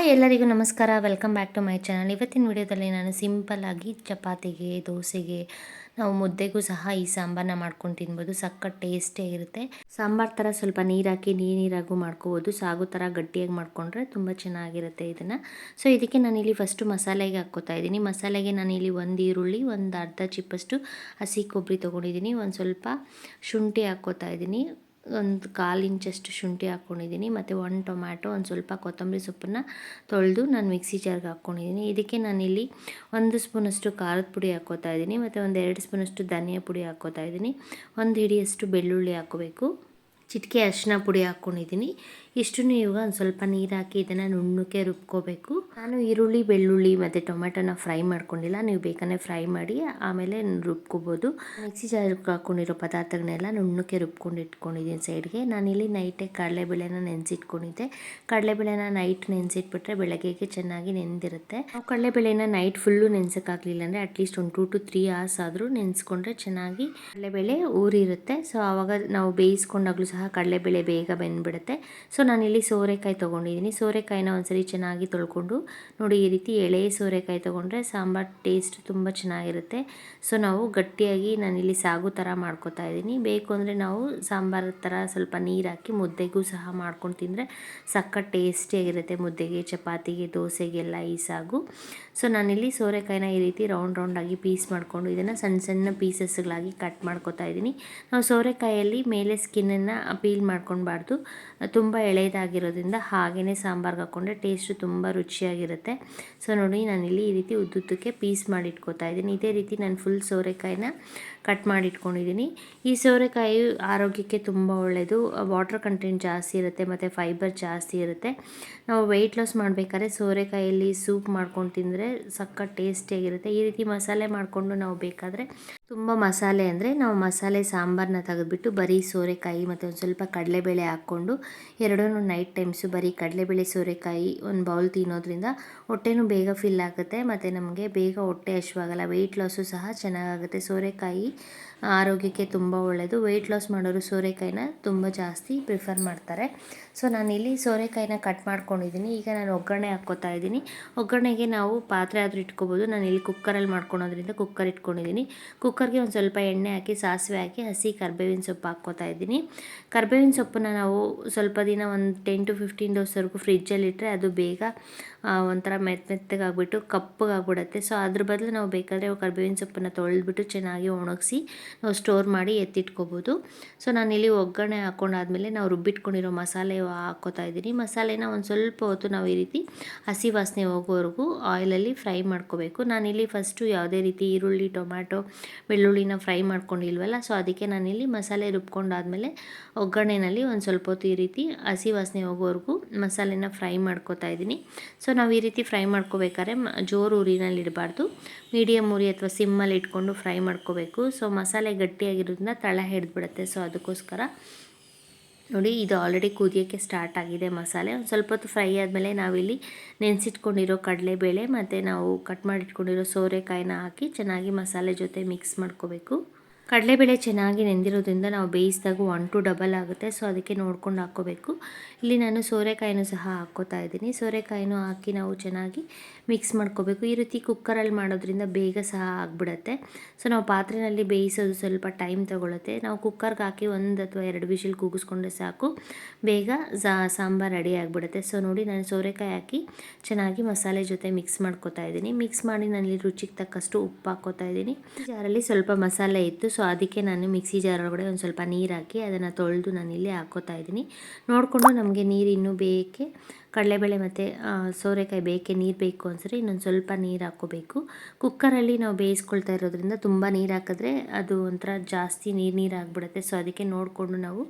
Hi ಎಲ್ಲರಿಗೂ ನಮಸ್ಕಾರ. Welcome back to my channel. ಇವತ್ತಿನ ವಿಡಿಯೋದಲ್ಲಿ ನಾನು ಸಿಂಪಲ್ಲಾಗಿ ಚಪಾತಿಗೆ, ದೋಸೆಗೆ, ನಾವು ಮುದ್ದೆಗೂ ಸಹ ಈ ಸಾಂಬಾರನ್ನ ಮಾಡ್ಕೊಂಡು ತಿನ್ಬೋದು. ಸಖತ್ ಟೇಸ್ಟಿಯಾಗಿರುತ್ತೆ. ಸಾಂಬಾರು ಥರ ಸ್ವಲ್ಪ ನೀರು ಹಾಕಿ ನೀರಾಗೂ ಮಾಡ್ಕೋಬೋದು. ಸಾಗು ಥರ ಗಟ್ಟಿಯಾಗಿ ಮಾಡಿಕೊಂಡ್ರೆ ತುಂಬ ಚೆನ್ನಾಗಿರುತ್ತೆ ಇದನ್ನು. ಸೊ ಇದಕ್ಕೆ ನಾನಿಲ್ಲಿ ಫಸ್ಟು ಮಸಾಲೆಗೆ ಹಾಕ್ಕೋತಾ ಇದ್ದೀನಿ. ಮಸಾಲೆಗೆ ನಾನಿಲ್ಲಿ ಒಂದು ಈರುಳ್ಳಿ, ಒಂದು ಅರ್ಧ ಚಿಪ್ಪಷ್ಟು ಹಸಿ ಕೊಬ್ಬರಿ ತೊಗೊಂಡಿದ್ದೀನಿ. ಒಂದು ಸ್ವಲ್ಪ ಶುಂಠಿ ಹಾಕ್ಕೋತಾ ಇದ್ದೀನಿ. ಒಂದು 1/4 ಇಂಚಷ್ಟು ಶುಂಠಿ ಹಾಕ್ಕೊಂಡಿದ್ದೀನಿ. ಮತ್ತು 1 ಟೊಮ್ಯಾಟೊ, ಒಂದು ಸ್ವಲ್ಪ ಕೊತ್ತಂಬರಿ ಸೊಪ್ಪನ್ನು ತೊಳೆದು ನಾನು ಮಿಕ್ಸಿ ಜಾರ್ಗೆ ಹಾಕ್ಕೊಂಡಿದ್ದೀನಿ. ಇದಕ್ಕೆ ನಾನಿಲ್ಲಿ 1 ಸ್ಪೂನಷ್ಟು ಖಾರದ ಪುಡಿ ಹಾಕ್ಕೋತಾ ಇದ್ದೀನಿ. ಮತ್ತು ಒಂದು 2 ಸ್ಪೂನಷ್ಟು ಧನಿಯಾ ಪುಡಿ ಹಾಕ್ಕೋತಾ ಇದ್ದೀನಿ. 1 ಹಿಡಿಯಷ್ಟು ಬೆಳ್ಳುಳ್ಳಿ ಹಾಕ್ಕೋಬೇಕು. ಚಿಟಿಕೆ ಅರಿಶಿನ ಪುಡಿ ಹಾಕ್ಕೊಂಡಿದ್ದೀನಿ. ಇಷ್ಟನ್ನು ಇವಾಗ ಒಂದು ಸ್ವಲ್ಪ ನೀರು ಹಾಕಿ ಇದನ್ನು ನುಣ್ಣಕ್ಕೆ ರುಬ್ಕೋಬೇಕು. ನಾನು ಈರುಳ್ಳಿ, ಬೆಳ್ಳುಳ್ಳಿ ಮತ್ತು ಟೊಮೆಟೊನ ಫ್ರೈ ಮಾಡ್ಕೊಂಡಿಲ್ಲ. ನೀವು ಬೇಕಂದರೆ ಫ್ರೈ ಮಾಡಿ ಆಮೇಲೆ ರುಬ್ಕೋಬೋದು. ಮಿಕ್ಸಿ ಜಾರ್ಗೆ ಹಾಕ್ಕೊಂಡಿರೋ ಪದಾರ್ಥಗಳನ್ನೆಲ್ಲ ನುಣ್ಣಕ್ಕೆ ರುಬ್ಕೊಂಡು ಇಟ್ಕೊಂಡಿದ್ದೀನಿ ಸೈಡ್ಗೆ. ನಾನಿಲ್ಲಿ ನೈಟೇ ಕಡಲೆಬೇಳೆನ ನೆನೆಸಿಟ್ಕೊಂಡಿದ್ದೆ. ಕಡಲೆಬೇಳೆನ ನೈಟ್ ನೆನೆಸಿಟ್ಬಿಟ್ರೆ ಬೆಳಗ್ಗೆಗೆ ಚೆನ್ನಾಗಿ ನೆಂದಿರುತ್ತೆ. ನಾವು ಕಡಲೆಬೇಳೆನ ನೈಟ್ ಫುಲ್ಲು ನೆನೆಸೋಕ್ಕಾಗಲಿಲ್ಲ ಅಂದರೆ ಅಟ್ಲೀಸ್ಟ್ ಒಂದು 2 to 3 hours ಆದರೂ ನೆನೆಸ್ಕೊಂಡ್ರೆ ಚೆನ್ನಾಗಿ ಕಡಲೆಬೇಳೆ ಊರಿರುತ್ತೆ. ಸೊ ಆವಾಗ ನಾವು ಬೇಯಿಸ್ಕೊಂಡಾಗಲೂ ಸಹ ಕಡಲೆಬೇಳೆ ಬೇಗ ಬೆಂದ್ಬಿಡುತ್ತೆ. ಸೊ ನಾನಿಲ್ಲಿ ಸೋರೆಕಾಯಿ ತೊಗೊಂಡಿದ್ದೀನಿ. ಸೋರೆಕಾಯಿನ ಒಂದ್ಸರಿ ಚೆನ್ನಾಗಿ ತೊಳ್ಕೊಂಡು ನೋಡಿ, ಈ ರೀತಿ ಎಳೆ ಸೋರೆಕಾಯಿ ತೊಗೊಂಡ್ರೆ ಸಾಂಬಾರು ಟೇಸ್ಟ್ ತುಂಬ ಚೆನ್ನಾಗಿರುತ್ತೆ. ಸೊ ನಾವು ಗಟ್ಟಿಯಾಗಿ ನಾನಿಲ್ಲಿ ಸಾಗು ಥರ ಮಾಡ್ಕೊತಾ ಇದ್ದೀನಿ. ಬೇಕು ಅಂದರೆ ನಾವು ಸಾಂಬಾರು ಥರ ಸ್ವಲ್ಪ ನೀರು ಹಾಕಿ ಮುದ್ದೆಗೂ ಸಹ ಮಾಡ್ಕೊಂಡು ತಿಂದರೆ ಸಖತ್ ಟೇಸ್ಟಿಯಾಗಿರುತ್ತೆ. ಮುದ್ದೆಗೆ, ಚಪಾತಿಗೆ, ದೋಸೆಗೆಲ್ಲ ಈ ಸಾಗು. ಸೊ ನಾನಿಲ್ಲಿ ಸೋರೆಕಾಯಿನ ಈ ರೀತಿ ರೌಂಡಾಗಿ ಪೀಸ್ ಮಾಡಿಕೊಂಡು ಇದನ್ನು ಸಣ್ಣ ಸಣ್ಣ ಪೀಸಸ್ಗಳಾಗಿ ಕಟ್ ಮಾಡ್ಕೊತಾ ಇದ್ದೀನಿ. ನಾವು ಸೋರೆಕಾಯಲ್ಲಿ ಮೇಲೆ ಸ್ಕಿನ್ನನ್ನು ಪೀಲ್ ಮಾಡ್ಕೊಳ್ಬಾರ್ದು. ತುಂಬ ಎಳೆದಾಗಿರೋದ್ರಿಂದ ಹಾಗೆಯೇ ಸಾಂಬಾರ್ಗೆ ಹಾಕ್ಕೊಂಡ್ರೆ ಟೇಸ್ಟು ತುಂಬ ರುಚಿಯಾಗಿರುತ್ತೆ. ಸೊ ನೋಡಿ, ನಾನಿಲ್ಲಿ ಈ ರೀತಿ ಉದ್ದುದ್ದಕ್ಕೆ ಪೀಸ್ ಮಾಡಿ ಇಟ್ಕೊತಾ ಇದ್ದೀನಿ. ಇದೇ ರೀತಿ ನಾನು ಫುಲ್ ಸೋರೆಕಾಯಿನ ಕಟ್ ಮಾಡಿ ಇಟ್ಕೊಂಡಿದ್ದೀನಿ. ಈ ಸೋರೆಕಾಯಿ ಆರೋಗ್ಯಕ್ಕೆ ತುಂಬ ಒಳ್ಳೆಯದು. ವಾಟರ್ ಕಂಟೆಂಟ್ ಜಾಸ್ತಿ ಇರುತ್ತೆ ಮತ್ತು ಫೈಬರ್ ಜಾಸ್ತಿ ಇರುತ್ತೆ. ನಾವು ವೆಯ್ಟ್ ಲಾಸ್ ಮಾಡಬೇಕಾದ್ರೆ ಸೋರೆಕಾಯಲ್ಲಿ ಸೂಪ್ ಮಾಡ್ಕೊಂಡು ತಿಂದರೆ ಸಖತ್ ಟೇಸ್ಟಿಯಾಗಿರುತ್ತೆ. ಈ ರೀತಿ ಮಸಾಲೆ ಮಾಡಿಕೊಂಡು ನಾವು ಬೇಕಾದರೆ, ತುಂಬ ಮಸಾಲೆ ಅಂದರೆ ನಾವು ಮಸಾಲೆ ಸಾಂಬಾರನ್ನ ತೆಗೆದುಬಿಟ್ಟು ಬರೀ ಸೋರೆಕಾಯಿ ಮತ್ತು ಒಂದು ಸ್ವಲ್ಪ ಕಡಲೆಬೇಳೆ ಹಾಕ್ಕೊಂಡು ಎರಡನ್ನೂ ನೈಟ್ ಟೈಮ್ಸು ಬರೀ ಕಡಲೆಬೇಳೆ ಸೋರೆಕಾಯಿ ಒಂದು ಬೌಲ್ ತಿನ್ನೋದ್ರಿಂದ ಹೊಟ್ಟೆನೂ ಬೇಗ ಫಿಲ್ ಆಗುತ್ತೆ ಮತ್ತು ನಮಗೆ ಬೇಗ ಹೊಟ್ಟೆ ಹಸಿವಾಗಲ್ಲ. ವೆಯ್ಟ್ ಲಾಸು ಸಹ ಚೆನ್ನಾಗಾಗುತ್ತೆ. ಸೋರೆಕಾಯಿ ಆರೋಗ್ಯಕ್ಕೆ ತುಂಬ ಒಳ್ಳೆಯದು. ವೆಯ್ಟ್ ಲಾಸ್ ಮಾಡೋರು ಸೋರೆಕಾಯಿನ ತುಂಬ ಜಾಸ್ತಿ ಪ್ರಿಫರ್ ಮಾಡ್ತಾರೆ. ಸೊ ನಾನಿಲ್ಲಿ ಸೋರೆಕಾಯಿನ ಕಟ್ ಮಾಡ್ಕೊಂಡಿದ್ದೀನಿ. ಈಗ ನಾನು ಒಗ್ಗರಣೆ ಹಾಕ್ಕೋತಾ ಇದ್ದೀನಿ. ಒಗ್ಗರಣೆಗೆ ನಾವು ಪಾತ್ರೆ ಆದರೂ ಇಟ್ಕೋಬೋದು. ನಾನಿಲ್ಲಿ ಕುಕ್ಕರಲ್ಲಿ ಮಾಡ್ಕೊಳೋದ್ರಿಂದ ಕುಕ್ಕರ್ ಇಟ್ಕೊಂಡಿದ್ದೀನಿ. ಕುಕ್ಕರ್ಗೆ ಒಂದು ಸ್ವಲ್ಪ ಎಣ್ಣೆ ಹಾಕಿ, ಸಾಸಿವೆ ಹಾಕಿ, ಹಸಿ ಕರ್ಬೇವಿನ ಸೊಪ್ಪು ಹಾಕ್ಕೋತಾ ಇದ್ದೀನಿ. ಕರ್ಬೇವಿನ ಸೊಪ್ಪನ್ನ ನಾವು ಸ್ವಲ್ಪ ದಿನ ಒಂದು 10 to 15 ಡೇಸ್ವರೆಗೂ ಫ್ರಿಜ್ಜಲ್ಲಿಟ್ಟರೆ ಅದು ಬೇಗ ಒಂಥರ ಮೆತ್ತಗಾಗ್ಬಿಟ್ಟು ಕಪ್ಪಗಾಗ್ಬಿಡುತ್ತೆ. ಸೊ ಅದ್ರ ಬದಲು ನಾವು ಬೇಕಾದರೆ ಕರ್ಬೇವಿನ ಸೊಪ್ಪನ್ನು ತೊಳೆದ್ಬಿಟ್ಟು ಚೆನ್ನಾಗಿ ಒಣಗಿಸಿ ನಾವು ಸ್ಟೋರ್ ಮಾಡಿ ಎತ್ತಿಟ್ಕೋಬೋದು. ಸೊ ನಾನಿಲ್ಲಿ ಒಗ್ಗರಣೆ ಹಾಕ್ಕೊಂಡಾದ್ಮೇಲೆ ನಾವು ರುಬ್ಬಿಟ್ಕೊಂಡಿರೋ ಮಸಾಲೆ ಹಾಕ್ಕೋತಾ ಇದ್ದೀನಿ. ಮಸಾಲೆನ ಒಂದು ಸ್ವಲ್ಪ ಹೊತ್ತು ನಾವು ಈ ರೀತಿ ಹಸಿ ವಾಸನೆ ಹೋಗೋವರೆಗೂ ಆಯಿಲಲ್ಲಿ ಫ್ರೈ ಮಾಡ್ಕೋಬೇಕು. ನಾನಿಲ್ಲಿ ಫಸ್ಟು ಯಾವುದೇ ರೀತಿ ಈರುಳ್ಳಿ, ಟೊಮ್ಯಾಟೊ, ಬೆಳ್ಳುಳ್ಳಿನ ಫ್ರೈ ಮಾಡ್ಕೊಂಡಿಲ್ವಲ್ಲ, ಸೊ ಅದಕ್ಕೆ ನಾನಿಲ್ಲಿ ಮಸಾಲೆ ರುಬ್ಕೊಂಡಾದ್ಮೇಲೆ ಒಗ್ಗರಣೆಯಲ್ಲಿ ಒಂದು ಸ್ವಲ್ಪ ಹೊತ್ತು ಈ ರೀತಿ ಹಸಿ ವಾಸನೆ ಹೋಗೋವರೆಗೂ ಮಸಾಲೆನ ಫ್ರೈ ಮಾಡ್ಕೋತಾ ಇದ್ದೀನಿ. ಸೊ ನಾವು ಈ ರೀತಿ ಫ್ರೈ ಮಾಡ್ಕೋಬೇಕಾದ್ರೆ ಜೋರು ಉರಿನಲ್ಲಿ ಇಡಬಾರ್ದು. ಮೀಡಿಯಮ್ ಉರಿ ಅಥವಾ ಸಿಮ್ಮಲ್ಲಿ ಇಟ್ಕೊಂಡು ಫ್ರೈ ಮಾಡ್ಕೋಬೇಕು. ಸೊ ಮಸಾಲೆ ಗಟ್ಟಿಯಾಗಿರೋದ್ರಿಂದ ತಳ ಹಿಡಿದ್ಬಿಡುತ್ತೆ. ಸೊ ಅದಕ್ಕೋಸ್ಕರ ನೋಡಿ, ಇದು ಆಲ್ರೆಡಿ ಕುದಿಯೋಕ್ಕೆ ಸ್ಟಾರ್ಟ್ ಆಗಿದೆ ಮಸಾಲೆ. ಒಂದು ಸ್ವಲ್ಪ ಹೊತ್ತು ಫ್ರೈ ಆದಮೇಲೆ ನಾವಿಲ್ಲಿ ನೆನೆಸಿಟ್ಕೊಂಡಿರೋ ಕಡಲೆಬೇಳೆ ಮತ್ತು ನಾವು ಕಟ್ ಮಾಡಿಟ್ಕೊಂಡಿರೋ ಸೋರೆಕಾಯಿನ ಹಾಕಿ ಚೆನ್ನಾಗಿ ಮಸಾಲೆ ಜೊತೆ ಮಿಕ್ಸ್ ಮಾಡ್ಕೋಬೇಕು. ಕಡಲೆಬೇಳೆ ಚೆನ್ನಾಗಿ ನೆಂದಿರೋದ್ರಿಂದ ನಾವು ಬೇಯಿಸಿದಾಗ 1 to ಡಬಲ್ ಆಗುತ್ತೆ. ಸೊ ಅದಕ್ಕೆ ನೋಡ್ಕೊಂಡು ಹಾಕ್ಕೋಬೇಕು. ಇಲ್ಲಿ ನಾನು ಸೋರೆಕಾಯಿನೂ ಸಹ ಹಾಕ್ಕೋತಾ ಇದ್ದೀನಿ. ಸೋರೆಕಾಯಿನೂ ಹಾಕಿ ನಾವು ಚೆನ್ನಾಗಿ ಮಿಕ್ಸ್ ಮಾಡ್ಕೋಬೇಕು. ಈ ರೀತಿ ಕುಕ್ಕರಲ್ಲಿ ಮಾಡೋದ್ರಿಂದ ಬೇಗ ಸಹ ಆಗಿಬಿಡುತ್ತೆ. ಸೊ ನಾವು ಪಾತ್ರೆಯಲ್ಲಿ ಬೇಯಿಸೋದು ಸ್ವಲ್ಪ ಟೈಮ್ ತೊಗೊಳುತ್ತೆ. ನಾವು ಕುಕ್ಕರ್ಗೆ ಹಾಕಿ 1 ಅಥವಾ 2 ವಿಷಲ್ ಕೂಗಿಸ್ಕೊಂಡ್ರೆ ಸಾಕು, ಬೇಗ ಸಾಂಬಾರು ರೆಡಿ ಆಗಿಬಿಡುತ್ತೆ. ಸೊ ನೋಡಿ, ನಾನು ಸೋರೆಕಾಯಿ ಹಾಕಿ ಚೆನ್ನಾಗಿ ಮಸಾಲೆ ಜೊತೆ ಮಿಕ್ಸ್ ಮಾಡ್ಕೋತಾ ಇದ್ದೀನಿ. ಮಿಕ್ಸ್ ಮಾಡಿ ನಾನಿಲ್ಲಿ ರುಚಿಗೆ ತಕ್ಕಷ್ಟು ಉಪ್ಪು ಹಾಕ್ಕೋತಾ ಇದ್ದೀನಿ. ಜಾರಲ್ಲಿ ಸ್ವಲ್ಪ ಮಸಾಲೆ ಇತ್ತು, ಸೊ ಅದಕ್ಕೆ ನಾನು ಮಿಕ್ಸಿ ಜಾರ್ ಒಳಗಡೆ ಒಂದು ಸ್ವಲ್ಪ ನೀರು ಹಾಕಿ ಅದನ್ನು ತೊಳೆದು ನಾನಿಲ್ಲಿ ಹಾಕ್ಕೋತಾ ಇದ್ದೀನಿ. ನೋಡಿಕೊಂಡು ನಮಗೆ ನೀರು ಇನ್ನೂ ಬೇಕೆ, ಕಡಲೆಬೇಳೆ ಮತ್ತು ಸೋರೆಕಾಯಿ ಬೇಕೆ ನೀರು ಬೇಕು ಅನ್ಸರಿ ಇನ್ನೊಂದು ಸ್ವಲ್ಪ ನೀರು ಹಾಕ್ಕೋಬೇಕು. ಕುಕ್ಕರಲ್ಲಿ ನಾವು ಬೇಯಿಸ್ಕೊಳ್ತಾ ಇರೋದ್ರಿಂದ ತುಂಬ ನೀರು ಹಾಕಿದ್ರೆ ಅದು ಒಂಥರ ಜಾಸ್ತಿ ನೀರು ಆಗಿಬಿಡುತ್ತೆ. ಸೊ ಅದಕ್ಕೆ ನೋಡಿಕೊಂಡು ನಾವು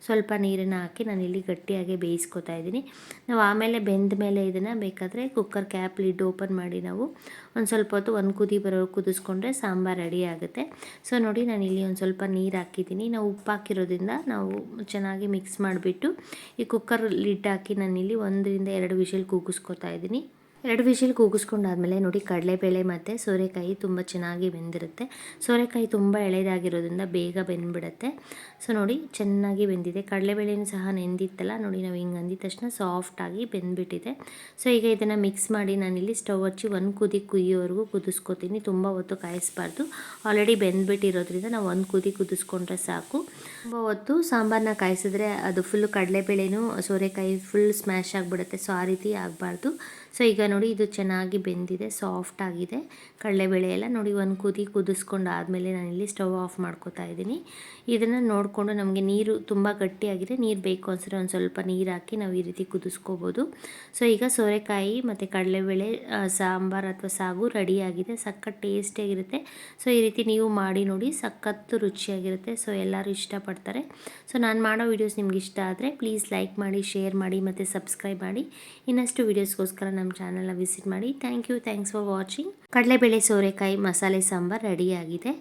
ಸ್ವಲ್ಪ ನೀರನ್ನು ಹಾಕಿ ನಾನಿಲ್ಲಿ ಗಟ್ಟಿಯಾಗಿ ಬೇಯಿಸ್ಕೊತಾ ಇದ್ದೀನಿ. ನಾವು ಆಮೇಲೆ ಬೆಂದ ಮೇಲೆ ಇದನ್ನು ಬೇಕಾದರೆ ಕುಕ್ಕರ್ ಕ್ಯಾಪ್ ಲಿಡ್ ಓಪನ್ ಮಾಡಿ ನಾವು ಒಂದು ಸ್ವಲ್ಪ ಹೊತ್ತು ಒಂದು ಕುದಿ ಬರೋರು ಕುದಿಸ್ಕೊಂಡ್ರೆ ಸಾಂಬಾರು ರೆಡಿ ಆಗುತ್ತೆ. ಸೊ ನೋಡಿ, ನಾನಿಲ್ಲಿ ಒಂದು ಸ್ವಲ್ಪ ನೀರು ಹಾಕಿದ್ದೀನಿ. ನಾವು ಉಪ್ಪು ಹಾಕಿರೋದ್ರಿಂದ ನಾವು ಚೆನ್ನಾಗಿ ಮಿಕ್ಸ್ ಮಾಡಿಬಿಟ್ಟು ಈ ಕುಕ್ಕರ್ ಲಿಡ್ ಹಾಕಿ ನಾನಿಲ್ಲಿ 1 to 2 ವಿಷಲ್ ಕೂಗಿಸ್ಕೊತಾ ಇದ್ದೀನಿ. 2 ವಿಷಲ್ ಕೂಗಿಸ್ಕೊಂಡಾದ್ಮೇಲೆ ನೋಡಿ ಕಡಲೆಬೇಳೆ ಮತ್ತು ಸೋರೆಕಾಯಿ ತುಂಬ ಚೆನ್ನಾಗಿ ಬೆಂದಿರುತ್ತೆ. ಸೋರೆಕಾಯಿ ತುಂಬ ಎಳೆದಾಗಿರೋದ್ರಿಂದ ಬೇಗ ಬೆಂದ್ಬಿಡುತ್ತೆ. ಸೊ ನೋಡಿ ಚೆನ್ನಾಗಿ ಬೆಂದಿದೆ. ಕಡಲೆಬೇಳೆನೂ ಸಹ ನೆಂದಿತ್ತಲ್ಲ ನೋಡಿ, ನಾವು ಹಿಂಗೆ ಅಂದಿದ ತಕ್ಷಣ ಸಾಫ್ಟಾಗಿ ಬೆಂದ್ಬಿಟ್ಟಿದೆ. ಸೊ ಈಗ ಇದನ್ನು ಮಿಕ್ಸ್ ಮಾಡಿ ನಾನಿಲ್ಲಿ ಸ್ಟವ್ ಹಚ್ಚಿ ಒಂದು ಕುದಿ ಕುಯ್ಯೋವರೆಗೂ ಕುದಿಸ್ಕೊತೀನಿ. ತುಂಬ ಹೊತ್ತು ಕಾಯಿಸಬಾರ್ದು. ಆಲ್ರೆಡಿ ಬೆಂದ್ಬಿಟ್ಟಿರೋದ್ರಿಂದ ನಾವು ಒಂದು ಕುದಿ ಕುದಿಸ್ಕೊಂಡ್ರೆ ಸಾಕು. ತುಂಬ ಹೊತ್ತು ಸಾಂಬಾರನ್ನ ಕಾಯಿಸಿದ್ರೆ ಅದು ಫುಲ್ಲು ಕಡಲೆಬೇಳೆನೂ ಸೋರೆಕಾಯಿ ಫುಲ್ ಸ್ಮ್ಯಾಶ್ ಆಗಿಬಿಡುತ್ತೆ. ಸೊ ಆ ರೀತಿ ಆಗಬಾರ್ದು. ಸೊ ಈಗ ನೋಡಿ ಇದು ಚೆನ್ನಾಗಿ ಬೆಂದಿದೆ, ಸಾಫ್ಟ್ ಆಗಿದೆ ಕಡಲೆಬೇಳೆ ಎಲ್ಲ. ನೋಡಿ ಒಂದು ಕುದಿ ಕುದಿಸ್ಕೊಂಡು ಆದಮೇಲೆ ನಾನಿಲ್ಲಿ ಸ್ಟವ್ ಆಫ್ ಮಾಡ್ಕೋತಾ ಇದ್ದೀನಿ. ಇದನ್ನು ನೋಡಿಕೊಂಡು ನಮಗೆ ನೀರು ತುಂಬ ಗಟ್ಟಿಯಾಗಿದೆ, ನೀರು ಬೇಕು ಅನ್ಸಿದ್ರೆ ಒಂದು ಸ್ವಲ್ಪ ನೀರು ಹಾಕಿ ನಾವು ಈ ರೀತಿ ಕುದಿಸ್ಕೋಬೋದು. ಸೊ ಈಗ ಸೋರೆಕಾಯಿ ಮತ್ತು ಕಡಲೆಬೇಳೆ ಸಾಂಬಾರು ಅಥವಾ ಸಾಗು ರೆಡಿಯಾಗಿದೆ. ಸಖತ್ ಟೇಸ್ಟಿಯಾಗಿರುತ್ತೆ. ಸೊ ಈ ರೀತಿ ನೀವು ಮಾಡಿ ನೋಡಿ, ಸಖತ್ತು ರುಚಿಯಾಗಿರುತ್ತೆ. ಸೊ ಎಲ್ಲರೂ ಇಷ್ಟಪಡ್ತಾರೆ. ಸೊ ನಾನು ಮಾಡೋ ವೀಡಿಯೋಸ್ ನಿಮ್ಗೆ ಇಷ್ಟ ಆದರೆ ಪ್ಲೀಸ್ ಲೈಕ್ ಮಾಡಿ, ಶೇರ್ ಮಾಡಿ ಮತ್ತು ಸಬ್ಸ್ಕ್ರೈಬ್ ಮಾಡಿ. ಇನ್ನಷ್ಟು ವೀಡಿಯೋಸ್ಗೋಸ್ಕರ ನಮ್ಮ ಚಾನಲ್ನ ವಿಸಿಟ್ ಮಾಡಿ. Thanks for watching. ಕಡಲೆಬೇಳೆ ಸೋರೆಕಾಯಿ ಮಸಾಲೆ ಸಾಂಬಾರು ರೆಡಿಯಾಗಿದೆ.